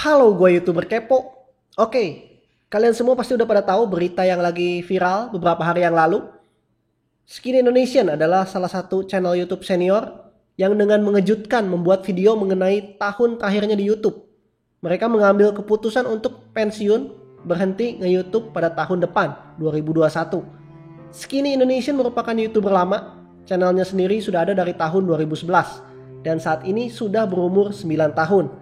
Halo, gue YouTuber Kepo. Oke, kalian semua pasti udah pada tahu berita yang lagi viral beberapa hari yang lalu. Skinny Indonesian adalah salah satu channel YouTube senior yang dengan mengejutkan membuat video mengenai tahun terakhirnya di YouTube. Mereka mengambil keputusan untuk pensiun berhenti nge-YouTube pada tahun depan, 2021. Skinny Indonesian merupakan YouTuber lama. Channelnya sendiri sudah ada dari tahun 2011 dan saat ini sudah berumur 9 tahun.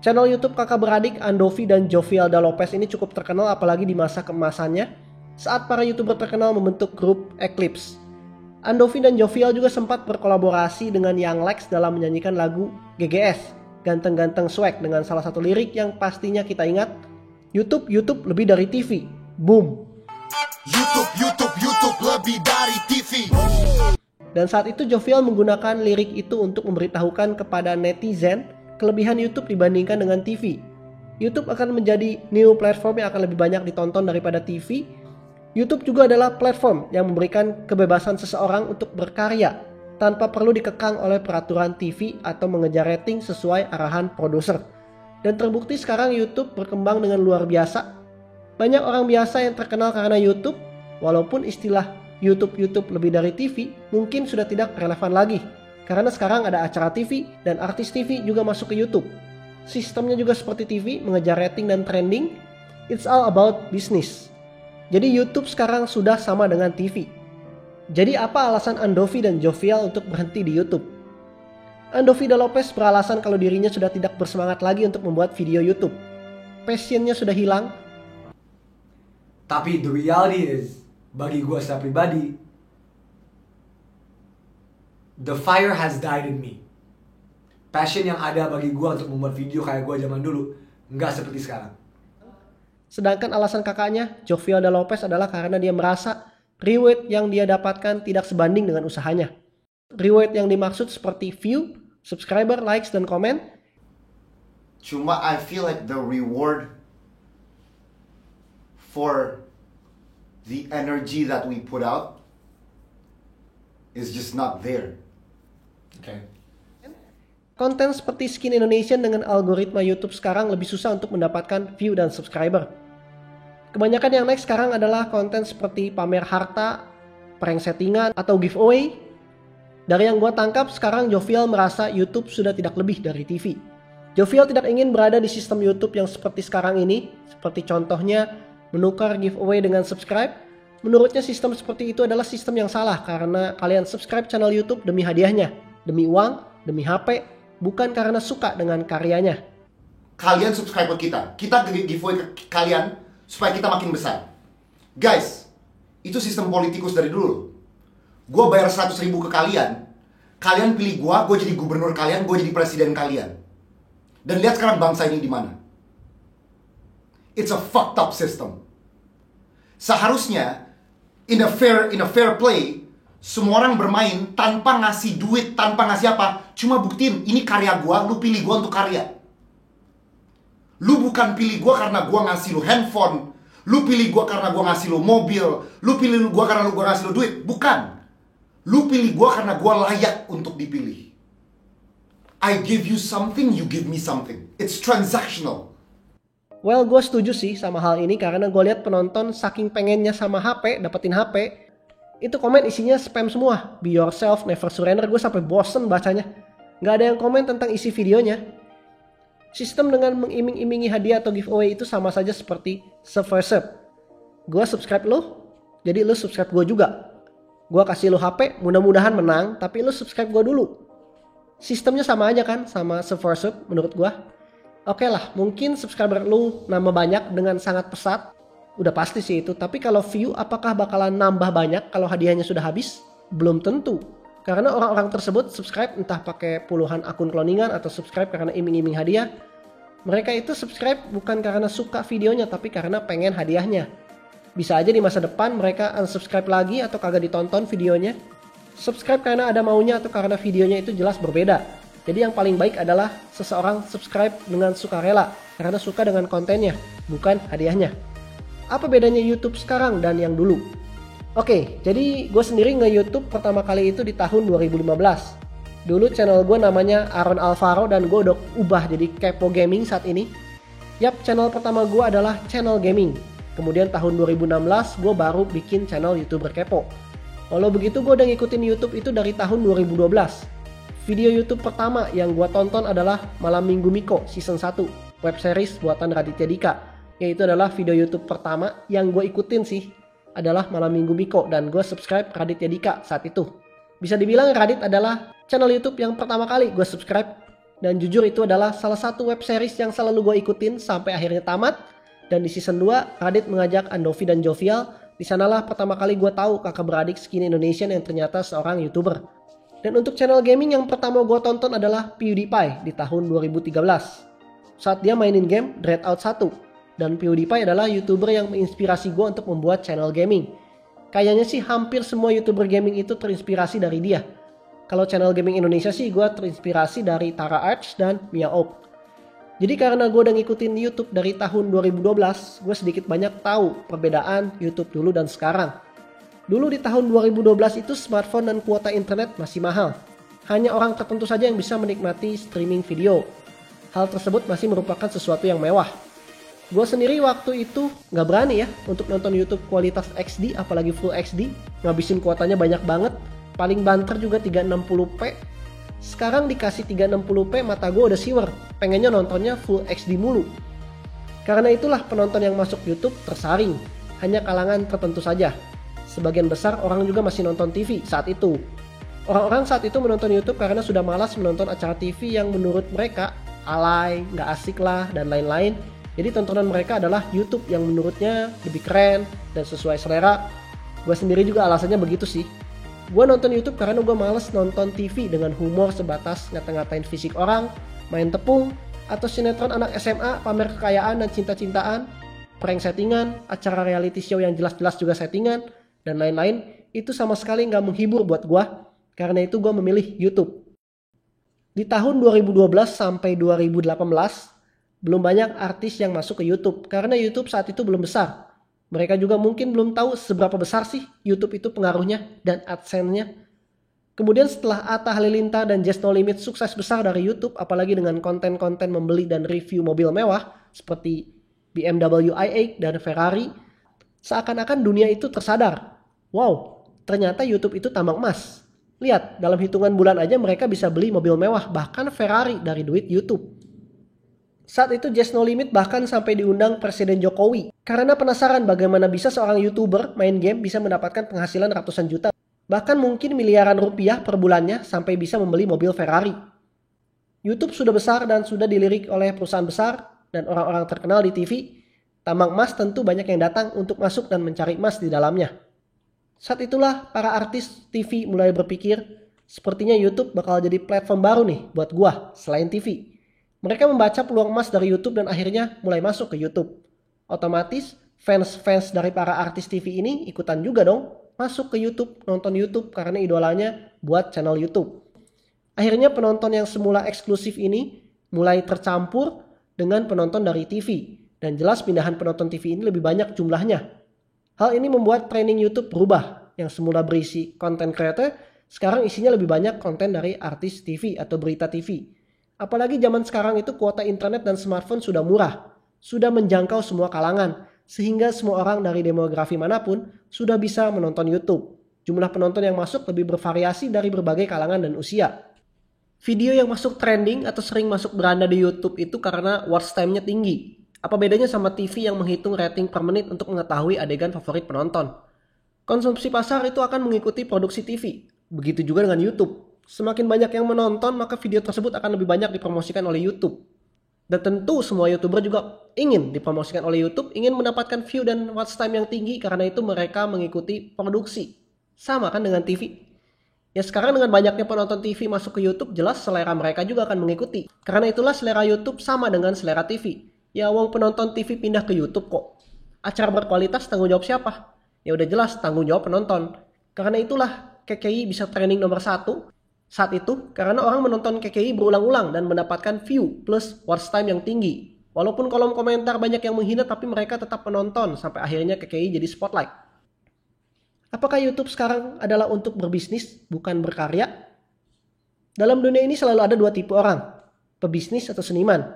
Channel YouTube kakak beradik Andovi dan Jovialda Lopez ini cukup terkenal apalagi di masa keemasannya saat para YouTuber terkenal membentuk grup Eclipse. Andovi dan Jovial juga sempat berkolaborasi dengan Young Lex dalam menyanyikan lagu GGS, Ganteng-Ganteng Swag, dengan salah satu lirik yang pastinya kita ingat, YouTube lebih dari TV. Boom. YouTube lebih dari TV. Dan saat itu Jovial menggunakan lirik itu untuk memberitahukan kepada netizen kelebihan YouTube dibandingkan dengan TV. YouTube akan menjadi new platform yang akan lebih banyak ditonton daripada TV. YouTube juga adalah platform yang memberikan kebebasan seseorang untuk berkarya tanpa perlu dikekang oleh peraturan TV atau mengejar rating sesuai arahan produser. Dan terbukti sekarang YouTube berkembang dengan luar biasa. Banyak orang biasa yang terkenal karena YouTube, walaupun istilah YouTube lebih dari TV mungkin sudah tidak relevan lagi. Karena sekarang ada acara TV dan artis TV juga masuk ke YouTube. Sistemnya juga seperti TV, mengejar rating dan trending. It's all about business. Jadi YouTube sekarang sudah sama dengan TV. Jadi apa alasan Andovi dan Jovial untuk berhenti di YouTube? Andovi dan Lopez beralasan kalau dirinya sudah tidak bersemangat lagi untuk membuat video YouTube. Passionnya sudah hilang. Tapi the reality is, bagi gue secara pribadi, the fire has died in me. Passion yang ada bagi gue untuk membuat video kayak gue zaman dulu nggak seperti sekarang. Sedangkan alasan kakaknya, Jovialda Lopez, adalah karena dia merasa reward yang dia dapatkan tidak sebanding dengan usahanya. Reward yang dimaksud seperti view, subscriber, likes, dan komen. Cuma I feel like the reward for the energy that we put out is just not there. Okay. Konten seperti Skinny Indonesian dengan algoritma YouTube sekarang lebih susah untuk mendapatkan view dan subscriber. Kebanyakan yang naik sekarang adalah konten seperti pamer harta, prank settingan, atau giveaway. Dari yang gue tangkap, sekarang Jovial merasa YouTube sudah tidak lebih dari TV. Jovial tidak ingin berada di sistem YouTube yang seperti sekarang ini, seperti contohnya menukar giveaway dengan subscribe. Menurutnya sistem seperti itu adalah sistem yang salah karena kalian subscribe channel YouTube demi hadiahnya, demi uang, demi HP, bukan karena suka dengan karyanya. Kalian subscribe ke kita giveaway ke kalian supaya kita makin besar. Guys, itu sistem politikus dari dulu. Gue bayar 100.000 ke kalian, kalian pilih gue jadi gubernur kalian, gue jadi presiden kalian. Dan lihat sekarang bangsa ini di mana. It's a fucked up system. Seharusnya in a fair play, semua orang bermain tanpa ngasih duit, tanpa ngasih apa, cuma buktiin ini karya gua, lu pilih gua untuk karya. Lu bukan pilih gua karena gua ngasih lu handphone, lu pilih gua karena gua ngasih lu mobil, lu pilih gua karena gua ngasih lu duit, bukan. Lu pilih gua karena gua layak untuk dipilih. I give you something, you give me something. It's transactional. Well, gue setuju sih sama hal ini karena gue lihat penonton saking pengennya sama HP, dapetin HP, itu komen isinya spam semua. Be yourself, never surrender. Gue sampai bosen bacanya. Gak ada yang komen tentang isi videonya. Sistem dengan mengiming-imingi hadiah atau giveaway itu sama saja seperti subversive. Gue subscribe lo, jadi lo subscribe gue juga. Gue kasih lo HP, mudah-mudahan menang, tapi lo subscribe gue dulu. Sistemnya sama aja kan, sama subversive menurut gue. Oke lah, mungkin subscriber lu nambah banyak dengan sangat pesat. Udah pasti sih itu. Tapi kalau view, apakah bakalan nambah banyak kalau hadiahnya sudah habis? Belum tentu. Karena orang-orang tersebut subscribe entah pakai puluhan akun cloningan atau subscribe karena iming-iming hadiah. Mereka itu subscribe bukan karena suka videonya, tapi karena pengen hadiahnya. Bisa aja di masa depan mereka unsubscribe lagi atau kagak ditonton videonya. Subscribe karena ada maunya atau karena videonya itu jelas berbeda. Jadi yang paling baik adalah seseorang subscribe dengan sukarela karena suka dengan kontennya, bukan hadiahnya. Apa bedanya YouTube sekarang dan yang dulu? Oke, jadi gue sendiri nge-YouTube pertama kali itu di tahun 2015. Dulu channel gue namanya Aaron Alvaro dan gue udah ubah jadi Kepo Gaming saat ini. Yap, channel pertama gue adalah channel gaming. Kemudian tahun 2016 gue baru bikin channel YouTuber Kepo. Walau begitu gue udah ngikutin YouTube itu dari tahun 2012. Video YouTube pertama yang gue tonton adalah Malam Minggu Miko season 1, web series buatan Raditya Dika. Yaitu adalah video YouTube pertama yang gue ikutin sih, adalah Malam Minggu Miko, dan gue subscribe Raditya Dika saat itu. Bisa dibilang Radit adalah channel YouTube yang pertama kali gue subscribe. Dan jujur itu adalah salah satu web series yang selalu gue ikutin sampai akhirnya tamat. Dan di season 2, Radit mengajak Andovi dan Jovial. Di sanalah pertama kali gue tahu kakak beradik Skinny Indonesian yang ternyata seorang YouTuber. Dan untuk channel gaming yang pertama gue tonton adalah PewDiePie di tahun 2013. Saat dia mainin game Dreadout 1. Dan PewDiePie adalah YouTuber yang menginspirasi gue untuk membuat channel gaming. Kayaknya sih hampir semua YouTuber gaming itu terinspirasi dari dia. Kalau channel gaming Indonesia sih gue terinspirasi dari Tara Arch dan Mia Oak. Jadi karena gue udah ngikutin YouTube dari tahun 2012, gue sedikit banyak tahu perbedaan YouTube dulu dan sekarang. Dulu di tahun 2012 itu smartphone dan kuota internet masih mahal. Hanya orang tertentu saja yang bisa menikmati streaming video. Hal tersebut masih merupakan sesuatu yang mewah. Gue sendiri waktu itu gak berani ya untuk nonton YouTube kualitas XD, apalagi Full XD. Ngabisin kuotanya banyak banget. Paling banter juga 360p. Sekarang dikasih 360p mata gue udah siwer. Pengennya nontonnya Full XD mulu. Karena itulah penonton yang masuk YouTube tersaring. Hanya kalangan tertentu saja. Sebagian besar orang juga masih nonton TV saat itu. Orang-orang saat itu menonton YouTube karena sudah malas menonton acara TV yang menurut mereka alay, gak asik lah, dan lain-lain. Jadi tontonan mereka adalah YouTube yang menurutnya lebih keren dan sesuai selera. Gue sendiri juga alasannya begitu sih. Gue nonton YouTube karena gue males nonton TV dengan humor sebatas ngata-ngatain fisik orang, main tepung, atau sinetron anak SMA pamer kekayaan dan cinta-cintaan, prank settingan, acara reality show yang jelas-jelas juga settingan, dan lain-lain. Itu sama sekali gak menghibur buat gue, karena itu gue memilih YouTube. Di tahun 2012 sampai 2018, belum banyak artis yang masuk ke YouTube, karena YouTube saat itu belum besar. Mereka juga mungkin belum tahu seberapa besar sih YouTube itu pengaruhnya dan AdSense-nya. Kemudian setelah Atta Halilintar dan Just No Limit sukses besar dari YouTube, apalagi dengan konten-konten membeli dan review mobil mewah seperti BMW i8 dan Ferrari, seakan-akan dunia itu tersadar. Wow, ternyata YouTube itu tambang emas. Lihat, dalam hitungan bulan aja mereka bisa beli mobil mewah, bahkan Ferrari dari duit YouTube. Saat itu Just No Limit bahkan sampai diundang Presiden Jokowi karena penasaran bagaimana bisa seorang YouTuber main game bisa mendapatkan penghasilan ratusan juta, bahkan mungkin miliaran rupiah per bulannya sampai bisa membeli mobil Ferrari. YouTube sudah besar dan sudah dilirik oleh perusahaan besar dan orang-orang terkenal di TV. Tambang emas tentu banyak yang datang untuk masuk dan mencari emas di dalamnya. Saat itulah para artis TV mulai berpikir, sepertinya YouTube bakal jadi platform baru nih buat gua selain TV. Mereka membaca peluang emas dari YouTube dan akhirnya mulai masuk ke YouTube. Otomatis fans-fans dari para artis TV ini ikutan juga dong masuk ke YouTube, nonton YouTube karena idolanya buat channel YouTube. Akhirnya penonton yang semula eksklusif ini mulai tercampur dengan penonton dari TV. Dan jelas pindahan penonton TV ini lebih banyak jumlahnya. Hal ini membuat training YouTube berubah. Yang semula berisi konten creator, sekarang isinya lebih banyak konten dari artis TV atau berita TV. Apalagi zaman sekarang itu kuota internet dan smartphone sudah murah, sudah menjangkau semua kalangan, sehingga semua orang dari demografi manapun sudah bisa menonton YouTube. Jumlah penonton yang masuk lebih bervariasi dari berbagai kalangan dan usia. Video yang masuk trending atau sering masuk beranda di YouTube itu karena watch time-nya tinggi. Apa bedanya sama TV yang menghitung rating per menit untuk mengetahui adegan favorit penonton? Konsumsi pasar itu akan mengikuti produksi TV. Begitu juga dengan YouTube. Semakin banyak yang menonton, maka video tersebut akan lebih banyak dipromosikan oleh YouTube. Dan tentu semua YouTuber juga ingin dipromosikan oleh YouTube, ingin mendapatkan view dan watch time yang tinggi, karena itu mereka mengikuti produksi. Sama kan dengan TV. Ya sekarang dengan banyaknya penonton TV masuk ke YouTube, jelas selera mereka juga akan mengikuti. Karena itulah selera YouTube sama dengan selera TV. Ya wong penonton TV pindah ke YouTube kok. Acara berkualitas tanggung jawab siapa? Ya udah jelas tanggung jawab penonton. Karena itulah KKI bisa trending nomor 1 saat itu karena orang menonton KKI berulang-ulang dan mendapatkan view plus watch time yang tinggi. Walaupun kolom komentar banyak yang menghina, tapi mereka tetap menonton sampai akhirnya KKI jadi spotlight. Apakah YouTube sekarang adalah untuk berbisnis bukan berkarya? Dalam dunia ini selalu ada dua tipe orang, pebisnis atau seniman.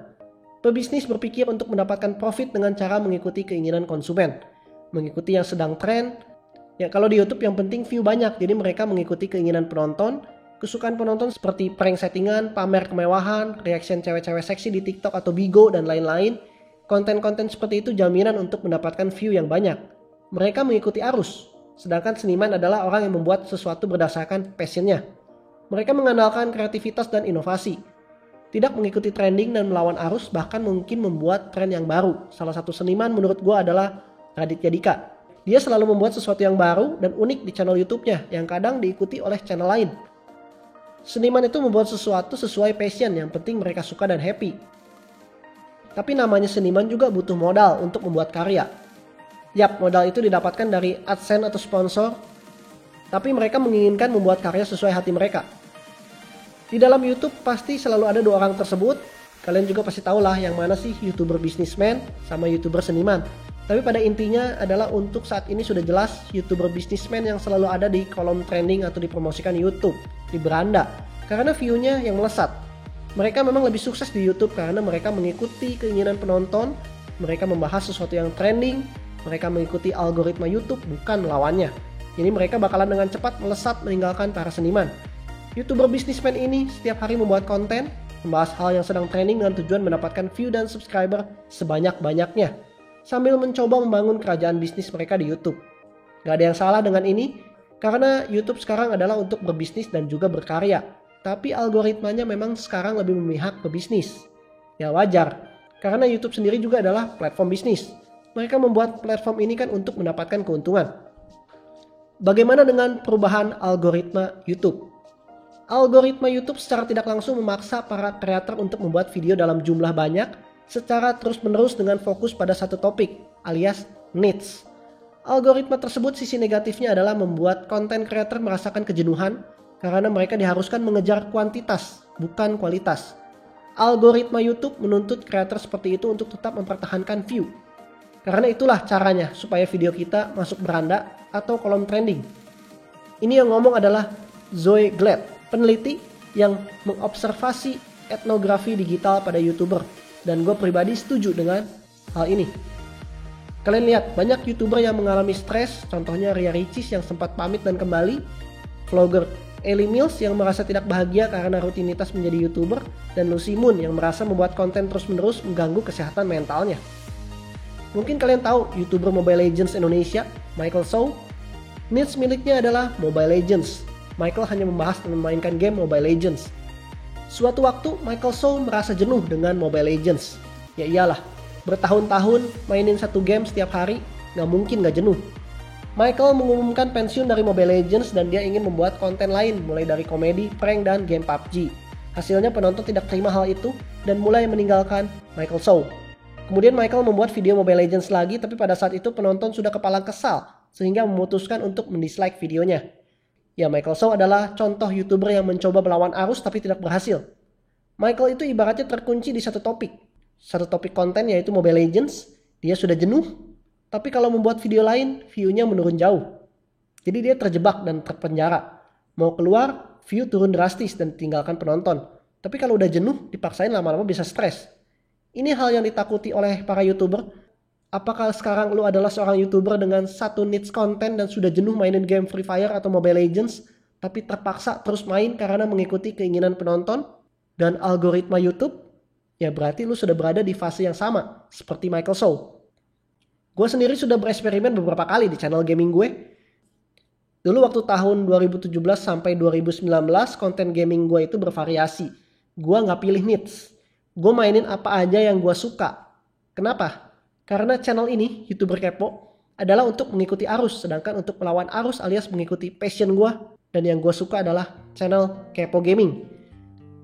Pebisnis berpikir untuk mendapatkan profit dengan cara mengikuti keinginan konsumen. Mengikuti yang sedang tren. Ya kalau di YouTube yang penting view banyak, jadi mereka mengikuti keinginan penonton. Kesukaan penonton seperti prank settingan, pamer kemewahan, reaction cewek-cewek seksi di TikTok atau Bigo, dan lain-lain. Konten-konten seperti itu jaminan untuk mendapatkan view yang banyak. Mereka mengikuti arus, sedangkan seniman adalah orang yang membuat sesuatu berdasarkan passionnya. Mereka mengandalkan kreativitas dan inovasi. Tidak mengikuti trending dan melawan arus, bahkan mungkin membuat tren yang baru. Salah satu seniman menurut gue adalah Raditya Dika. Dia selalu membuat sesuatu yang baru dan unik di channel YouTube-nya yang kadang diikuti oleh channel lain. Seniman itu membuat sesuatu sesuai passion, yang penting mereka suka dan happy. Tapi namanya seniman juga butuh modal untuk membuat karya. Yap, modal itu didapatkan dari AdSense atau sponsor, tapi mereka menginginkan membuat karya sesuai hati mereka. Di dalam YouTube pasti selalu ada dua orang tersebut. Kalian juga pasti tahu lah yang mana sih YouTuber businessman sama YouTuber seniman. Tapi pada intinya adalah untuk saat ini sudah jelas YouTuber businessman yang selalu ada di kolom trending atau dipromosikan YouTube, di beranda, karena view-nya yang melesat. Mereka memang lebih sukses di YouTube karena mereka mengikuti keinginan penonton, mereka membahas sesuatu yang trending, mereka mengikuti algoritma YouTube bukan melawannya. Jadi mereka bakalan dengan cepat melesat meninggalkan para seniman. YouTuber businessman ini setiap hari membuat konten, membahas hal yang sedang trending dengan tujuan mendapatkan view dan subscriber sebanyak-banyaknya, sambil mencoba membangun kerajaan bisnis mereka di YouTube. Gak ada yang salah dengan ini, karena YouTube sekarang adalah untuk berbisnis dan juga berkarya. Tapi algoritmanya memang sekarang lebih memihak ke bisnis. Ya wajar, karena YouTube sendiri juga adalah platform bisnis. Mereka membuat platform ini kan untuk mendapatkan keuntungan. Bagaimana dengan perubahan algoritma YouTube? Algoritma YouTube secara tidak langsung memaksa para kreator untuk membuat video dalam jumlah banyak, secara terus-menerus dengan fokus pada satu topik, alias niche. Algoritma tersebut sisi negatifnya adalah membuat konten creator merasakan kejenuhan karena mereka diharuskan mengejar kuantitas, bukan kualitas. Algoritma YouTube menuntut kreator seperti itu untuk tetap mempertahankan view. Karena itulah caranya supaya video kita masuk beranda atau kolom trending. Ini yang ngomong adalah Zoe Glad, peneliti yang mengobservasi etnografi digital pada YouTuber. Dan gue pribadi setuju dengan hal ini. Kalian lihat, banyak YouTuber yang mengalami stres, contohnya Ria Ricis yang sempat pamit dan kembali, vlogger Ellie Mills yang merasa tidak bahagia karena rutinitas menjadi YouTuber, dan Lucy Moon yang merasa membuat konten terus-menerus mengganggu kesehatan mentalnya. Mungkin kalian tahu YouTuber Mobile Legends Indonesia, Michael Sow. Niche miliknya adalah Mobile Legends. Michael hanya membahas dan memainkan game Mobile Legends. Suatu waktu Michael Sow merasa jenuh dengan Mobile Legends. Ya iyalah, bertahun-tahun mainin satu game setiap hari, gak mungkin gak jenuh. Michael mengumumkan pensiun dari Mobile Legends dan dia ingin membuat konten lain mulai dari komedi, prank, dan game PUBG. Hasilnya penonton tidak terima hal itu dan mulai meninggalkan Michael Sow. Kemudian Michael membuat video Mobile Legends lagi, tapi pada saat itu penonton sudah kepala kesal sehingga memutuskan untuk mendislike videonya. Ya, Michael Sow adalah contoh YouTuber yang mencoba melawan arus tapi tidak berhasil. Michael itu ibaratnya terkunci di satu topik. Satu topik konten yaitu Mobile Legends, dia sudah jenuh, tapi kalau membuat video lain, view-nya menurun jauh. Jadi dia terjebak dan terpenjara. Mau keluar, view turun drastis dan tinggalkan penonton. Tapi kalau udah jenuh, dipaksain lama-lama bisa stres. Ini hal yang ditakuti oleh para YouTuber. Apakah sekarang lu adalah seorang YouTuber dengan satu niche konten dan sudah jenuh mainin game Free Fire atau Mobile Legends, tapi terpaksa terus main karena mengikuti keinginan penonton dan algoritma YouTube? Ya berarti lu sudah berada di fase yang sama, seperti Michael Sow. Gue sendiri sudah bereksperimen beberapa kali di channel gaming gue. Dulu waktu tahun 2017 sampai 2019, konten gaming gue itu bervariasi. Gue gak pilih niche. Gue mainin apa aja yang gue suka. Kenapa? Karena channel ini, YouTuber Kepo, adalah untuk mengikuti arus, sedangkan untuk melawan arus alias mengikuti passion gue, dan yang gue suka adalah channel Kepo Gaming.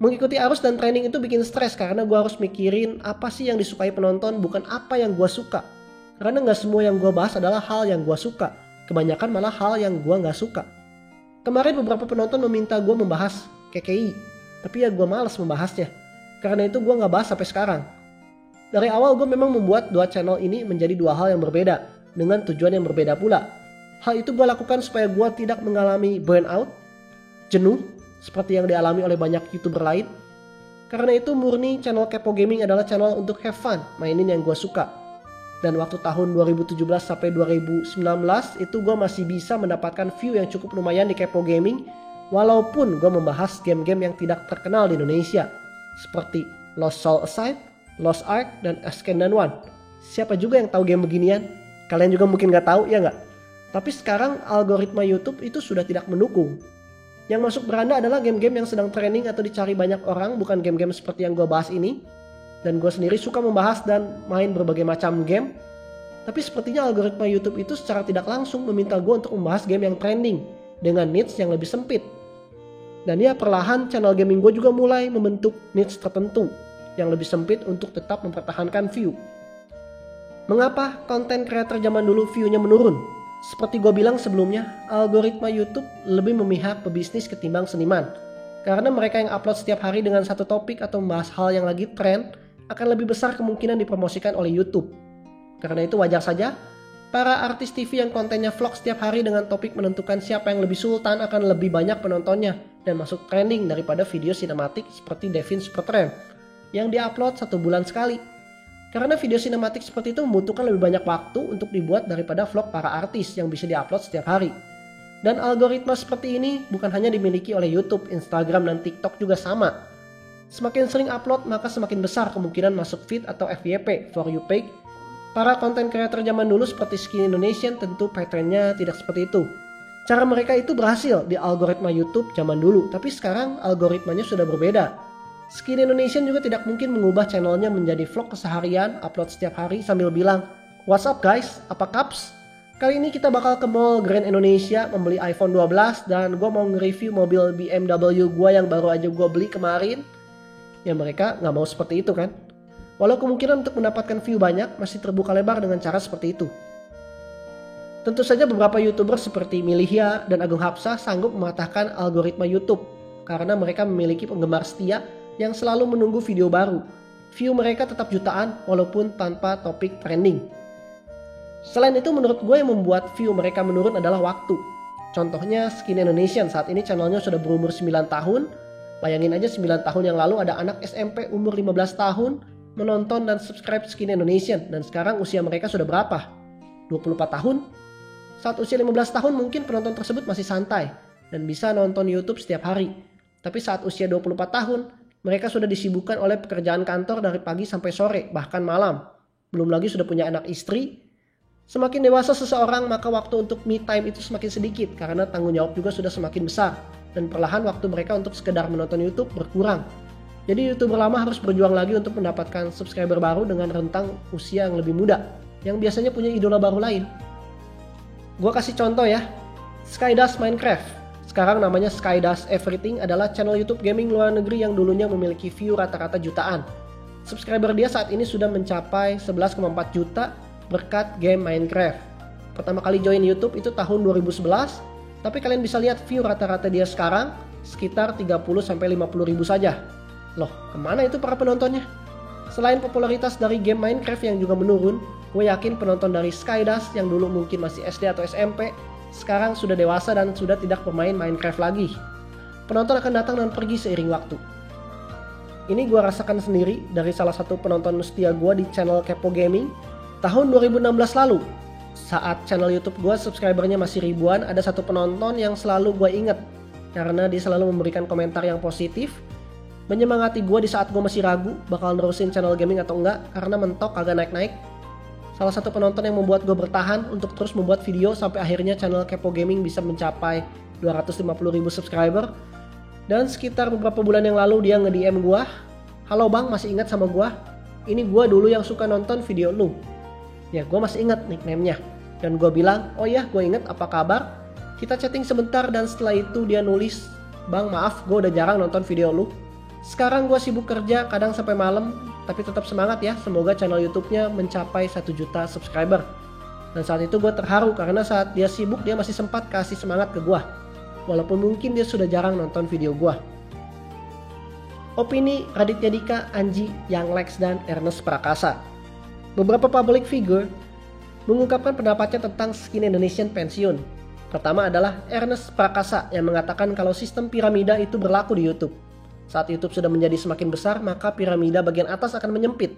Mengikuti arus dan trending itu bikin stres karena gue harus mikirin apa sih yang disukai penonton, bukan apa yang gue suka. Karena gak semua yang gue bahas adalah hal yang gue suka, kebanyakan malah hal yang gue gak suka. Kemarin beberapa penonton meminta gue membahas KKI, tapi ya gue malas membahasnya. Karena itu gue gak bahas sampai sekarang. Dari awal gue memang membuat dua channel ini menjadi dua hal yang berbeda, dengan tujuan yang berbeda pula. Hal itu gue lakukan supaya gue tidak mengalami burnout, jenuh, seperti yang dialami oleh banyak YouTuber lain. Karena itu murni channel Kepo Gaming adalah channel untuk have fun, mainin yang gue suka. Dan waktu tahun 2017 sampai 2019 itu gue masih bisa mendapatkan view yang cukup lumayan di Kepo Gaming, walaupun gue membahas game-game yang tidak terkenal di Indonesia seperti Lost Soul Aside, Lost Ark, dan Ascendan 1. Siapa juga yang tahu game beginian? Kalian juga mungkin gak tahu, ya nggak? Tapi sekarang algoritma YouTube itu sudah tidak mendukung. Yang masuk beranda adalah game-game yang sedang trending atau dicari banyak orang, bukan game-game seperti yang gue bahas ini. Dan gue sendiri suka membahas dan main berbagai macam game. Tapi sepertinya algoritma YouTube itu secara tidak langsung meminta gue untuk membahas game yang trending dengan niche yang lebih sempit. Dan ya perlahan channel gaming gue juga mulai membentuk niche tertentu yang lebih sempit untuk tetap mempertahankan view. Mengapa konten creator zaman dulu view-nya menurun? Seperti gue bilang sebelumnya, algoritma YouTube lebih memihak pebisnis ketimbang seniman. Karena mereka yang upload setiap hari dengan satu topik atau membahas hal yang lagi tren, akan lebih besar kemungkinan dipromosikan oleh YouTube. Karena itu wajar saja, para artis TV yang kontennya vlog setiap hari dengan topik menentukan siapa yang lebih sultan akan lebih banyak penontonnya dan masuk trending daripada video sinematik seperti Devin Supertramp yang diupload 1 bulan sekali. Karena video sinematik seperti itu membutuhkan lebih banyak waktu untuk dibuat daripada vlog para artis yang bisa diupload setiap hari. Dan algoritma seperti ini bukan hanya dimiliki oleh YouTube, Instagram, dan TikTok juga sama. Semakin sering upload maka semakin besar kemungkinan masuk feed atau FYP, For You page. Para konten creator zaman dulu seperti Skin Indonesian tentu patternnya tidak seperti itu. Cara mereka itu berhasil di algoritma YouTube zaman dulu, tapi sekarang algoritmanya sudah berbeda. Skin Indonesian juga tidak mungkin mengubah channelnya menjadi vlog keseharian, upload setiap hari sambil bilang, "What's up guys, apa kaps? Kali ini kita bakal ke mall Grand Indonesia membeli iPhone 12 dan gue mau nge-review mobil BMW gue yang baru aja gue beli kemarin." Ya mereka nggak mau seperti itu kan? Walau kemungkinan untuk mendapatkan view banyak masih terbuka lebar dengan cara seperti itu. Tentu saja beberapa YouTuber seperti Milihia dan Agung Hapsah sanggup mematahkan algoritma YouTube karena mereka memiliki penggemar setia yang selalu menunggu video baru. View mereka tetap jutaan walaupun tanpa topik trending. Selain itu menurut gue yang membuat view mereka menurun adalah waktu. Contohnya Skin Indonesian saat ini channelnya sudah berumur 9 tahun. Bayangin aja 9 tahun yang lalu ada anak SMP umur 15 tahun menonton dan subscribe Skin Indonesian. Dan sekarang usia mereka sudah berapa? 24 tahun? Saat usia 15 tahun mungkin penonton tersebut masih santai dan bisa nonton YouTube setiap hari. Tapi saat usia 24 tahun, mereka sudah disibukkan oleh pekerjaan kantor dari pagi sampai sore, bahkan malam. Belum lagi sudah punya anak istri. Semakin dewasa seseorang, maka waktu untuk me time itu semakin sedikit karena tanggung jawab juga sudah semakin besar. Dan perlahan waktu mereka untuk sekedar menonton YouTube berkurang. Jadi YouTuber lama harus berjuang lagi untuk mendapatkan subscriber baru dengan rentang usia yang lebih muda, yang biasanya punya idola baru lain. Gua kasih contoh ya, Skydas Minecraft. Sekarang namanya Skydas Everything adalah channel YouTube gaming luar negeri yang dulunya memiliki view rata-rata jutaan. Subscriber dia saat ini sudah mencapai 11,4 juta berkat game Minecraft. Pertama kali join YouTube itu tahun 2011, tapi kalian bisa lihat view rata-rata dia sekarang sekitar 30-50 ribu saja. Loh, kemana itu para penontonnya? Selain popularitas dari game Minecraft yang juga menurun, gue yakin penonton dari Skydas yang dulu mungkin masih SD atau SMP, sekarang sudah dewasa dan sudah tidak bermain Minecraft lagi. Penonton akan datang dan pergi seiring waktu. Ini gue rasakan sendiri dari salah satu penonton setia gue di channel Kepo Gaming tahun 2016 lalu. Saat channel YouTube gue subscribernya masih ribuan, ada satu penonton yang selalu gue inget karena dia selalu memberikan komentar yang positif, menyemangati gue di saat gue masih ragu bakal nerusin channel gaming atau enggak karena mentok agak naik-naik. Salah satu penonton yang membuat gue bertahan untuk terus membuat video sampai akhirnya channel Kepo Gaming bisa mencapai 250 ribu subscriber. Dan sekitar beberapa bulan yang lalu dia nge-DM gue, "Halo bang, masih ingat sama gue? Ini gue dulu yang suka nonton video lu." Ya gue masih ingat nickname-nya. Dan gue bilang, "Oh ya gue ingat, apa kabar?" Kita chatting sebentar dan setelah itu dia nulis, "Bang maaf gue udah jarang nonton video lu. Sekarang gue sibuk kerja kadang sampai malam, tapi tetap semangat ya, semoga channel YouTube-nya mencapai 1 juta subscriber." Dan saat itu gue terharu karena saat dia sibuk dia masih sempat kasih semangat ke gue, walaupun mungkin dia sudah jarang nonton video gue. Opini Raditya Dika, Anji, Young Lex, dan Ernest Prakasa. Beberapa public figure mengungkapkan pendapatnya tentang Skin Indonesian pensiun. Pertama adalah Ernest Prakasa yang mengatakan kalau sistem piramida itu berlaku di YouTube. Saat YouTube sudah menjadi semakin besar, maka piramida bagian atas akan menyempit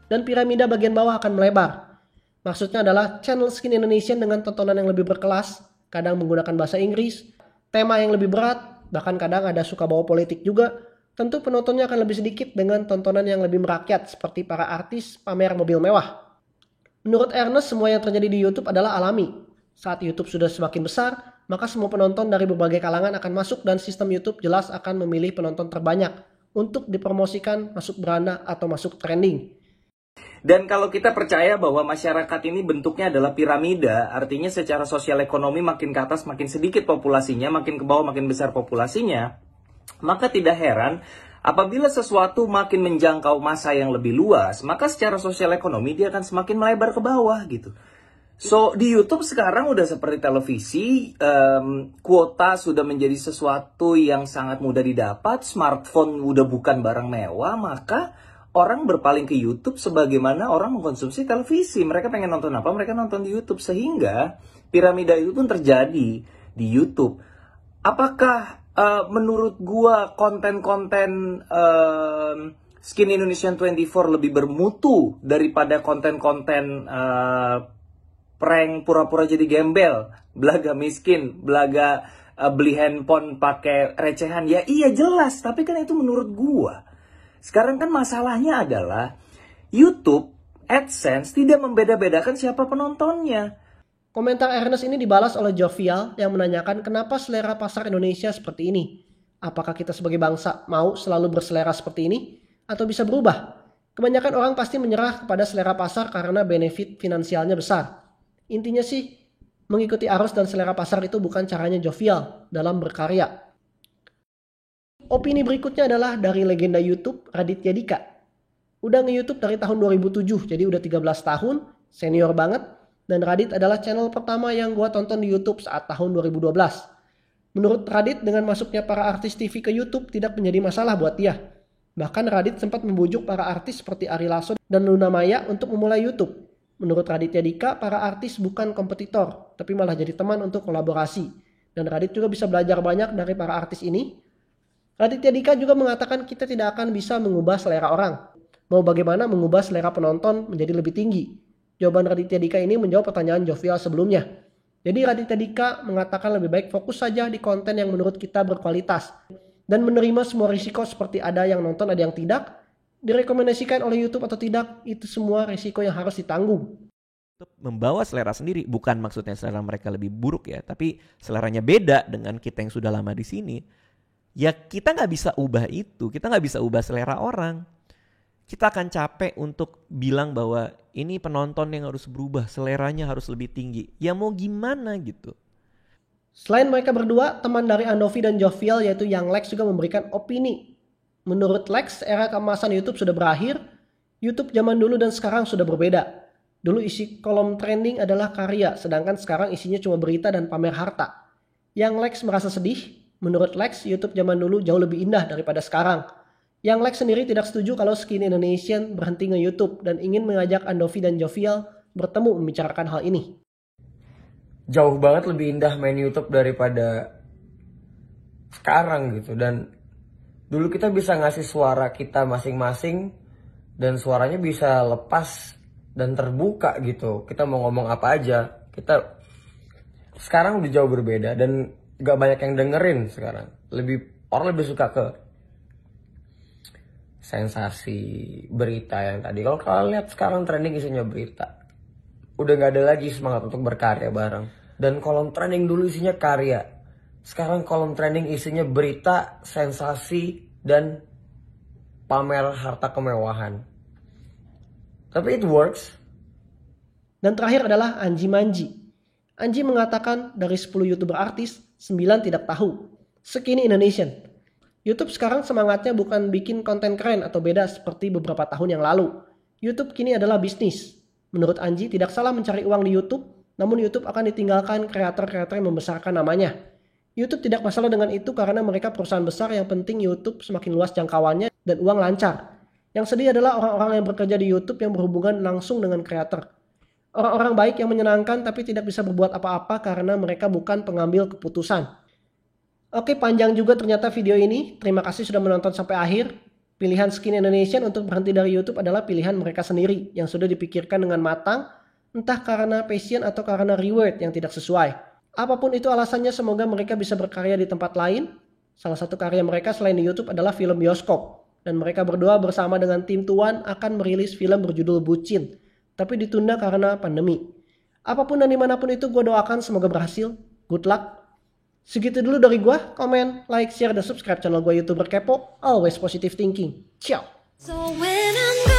dan piramida bagian bawah akan melebar. Maksudnya adalah channel Skin Indonesian dengan tontonan yang lebih berkelas, kadang menggunakan bahasa Inggris, tema yang lebih berat, bahkan kadang ada suka bawa politik juga. Tentu penontonnya akan lebih sedikit dengan tontonan yang lebih merakyat seperti para artis pamer mobil mewah. Menurut Ernest, semua yang terjadi di YouTube adalah alami. Saat YouTube sudah semakin besar, maka semua penonton dari berbagai kalangan akan masuk dan sistem YouTube jelas akan memilih penonton terbanyak untuk dipromosikan masuk beranda atau masuk trending. Dan kalau kita percaya bahwa masyarakat ini bentuknya adalah piramida, artinya secara sosial ekonomi makin ke atas makin sedikit populasinya, makin ke bawah makin besar populasinya, maka tidak heran apabila sesuatu makin menjangkau massa yang lebih luas, maka secara sosial ekonomi dia akan semakin melebar ke bawah gitu. So, di YouTube sekarang udah seperti televisi, kuota sudah menjadi sesuatu yang sangat mudah didapat, smartphone udah bukan barang mewah, maka orang berpaling ke YouTube sebagaimana orang mengkonsumsi televisi. Mereka pengen nonton apa? Mereka nonton di YouTube. Sehingga piramida itu pun terjadi di YouTube. Apakah menurut gua konten-konten Skin Indonesian 24 lebih bermutu daripada konten-konten prank pura-pura jadi gembel, belaga miskin, belaga beli handphone pakai recehan? Ya iya jelas, tapi kan itu menurut gua. Sekarang kan masalahnya adalah YouTube AdSense tidak membeda-bedakan siapa penontonnya. Komentar Ernest ini dibalas oleh Jovial yang menanyakan kenapa selera pasar Indonesia seperti ini. Apakah kita sebagai bangsa mau selalu berselera seperti ini? Atau bisa berubah? Kebanyakan orang pasti menyerah kepada selera pasar karena benefit finansialnya besar. Intinya sih, mengikuti arus dan selera pasar itu bukan caranya Jovial dalam berkarya. Opini berikutnya adalah dari legenda YouTube Raditya Dika. Udah nge-YouTube dari tahun 2007, jadi udah 13 tahun, senior banget. Dan Radit adalah channel pertama yang gua tonton di YouTube saat tahun 2012. Menurut Radit, dengan masuknya para artis TV ke YouTube tidak menjadi masalah buat dia. Bahkan Radit sempat membujuk para artis seperti Ari Lasso dan Luna Maya untuk memulai YouTube. Menurut Raditya Dika, para artis bukan kompetitor, tapi malah jadi teman untuk kolaborasi. Dan Radit juga bisa belajar banyak dari para artis ini. Raditya Dika juga mengatakan kita tidak akan bisa mengubah selera orang. Mau bagaimana mengubah selera penonton menjadi lebih tinggi? Jawaban Raditya Dika ini menjawab pertanyaan Jovial sebelumnya. Jadi Raditya Dika mengatakan lebih baik fokus saja di konten yang menurut kita berkualitas. Dan menerima semua risiko seperti ada yang nonton ada yang tidak. Direkomendasikan oleh YouTube atau tidak, itu semua risiko yang harus ditanggung. Membawa selera sendiri, bukan maksudnya selera mereka lebih buruk ya, tapi seleranya beda dengan kita yang sudah lama di sini. Ya kita nggak bisa ubah itu, kita nggak bisa ubah selera orang. Kita akan capek untuk bilang bahwa ini penonton yang harus berubah, seleranya harus lebih tinggi. Ya mau gimana gitu. Selain mereka berdua, teman dari Andovi dan Jovial yaitu Yang Lex juga memberikan opini. Menurut Lex, era keemasan YouTube sudah berakhir. YouTube zaman dulu dan sekarang sudah berbeda. Dulu isi kolom trending adalah karya, sedangkan sekarang isinya cuma berita dan pamer harta. Yang Lex merasa sedih. Menurut Lex, YouTube zaman dulu jauh lebih indah daripada sekarang. Yang Lex sendiri tidak setuju kalau Skin Indonesian berhenti nge-YouTube dan ingin mengajak Andovi dan Jovial bertemu membicarakan hal ini. Jauh banget lebih indah main YouTube daripada sekarang gitu. Dan dulu kita bisa ngasih suara kita masing-masing dan suaranya bisa lepas dan terbuka gitu. Kita mau ngomong apa aja. Sekarang udah jauh berbeda dan gak banyak yang dengerin sekarang. Orang lebih suka ke sensasi berita yang tadi. Kalau kalian lihat sekarang trending isinya berita. Udah gak ada lagi semangat untuk berkarya bareng. Dan kolom trending dulu isinya karya. Sekarang kolom trending isinya berita, sensasi, dan pamer harta kemewahan. Tapi it works. Dan terakhir adalah Anji Manji. Anji mengatakan dari 10 YouTuber artis, 9 tidak tahu Skin Indonesian. YouTube sekarang semangatnya bukan bikin konten keren atau beda seperti beberapa tahun yang lalu. YouTube kini adalah bisnis. Menurut Anji tidak salah mencari uang di YouTube, namun YouTube akan ditinggalkan kreator-kreator yang membesarkan namanya. YouTube tidak masalah dengan itu karena mereka perusahaan besar, yang penting YouTube semakin luas jangkauannya dan uang lancar. Yang sedih adalah orang-orang yang bekerja di YouTube yang berhubungan langsung dengan kreator. Orang-orang baik yang menyenangkan tapi tidak bisa berbuat apa-apa karena mereka bukan pengambil keputusan. Oke, panjang juga ternyata video ini. Terima kasih sudah menonton sampai akhir. Pilihan Skin Indonesian untuk berhenti dari YouTube adalah pilihan mereka sendiri yang sudah dipikirkan dengan matang, entah karena passion atau karena reward yang tidak sesuai. Apapun itu alasannya, semoga mereka bisa berkarya di tempat lain. Salah satu karya mereka selain di YouTube adalah film bioskop. Dan mereka berdua bersama dengan tim Tuan akan merilis film berjudul Bucin, tapi ditunda karena pandemi. Apapun dan dimanapun itu, gue doakan semoga berhasil. Good luck. Segitu dulu dari gue. Komen, like, share, dan subscribe channel gue YouTuber Kepo. Always positive thinking. Ciao. So when I'm gone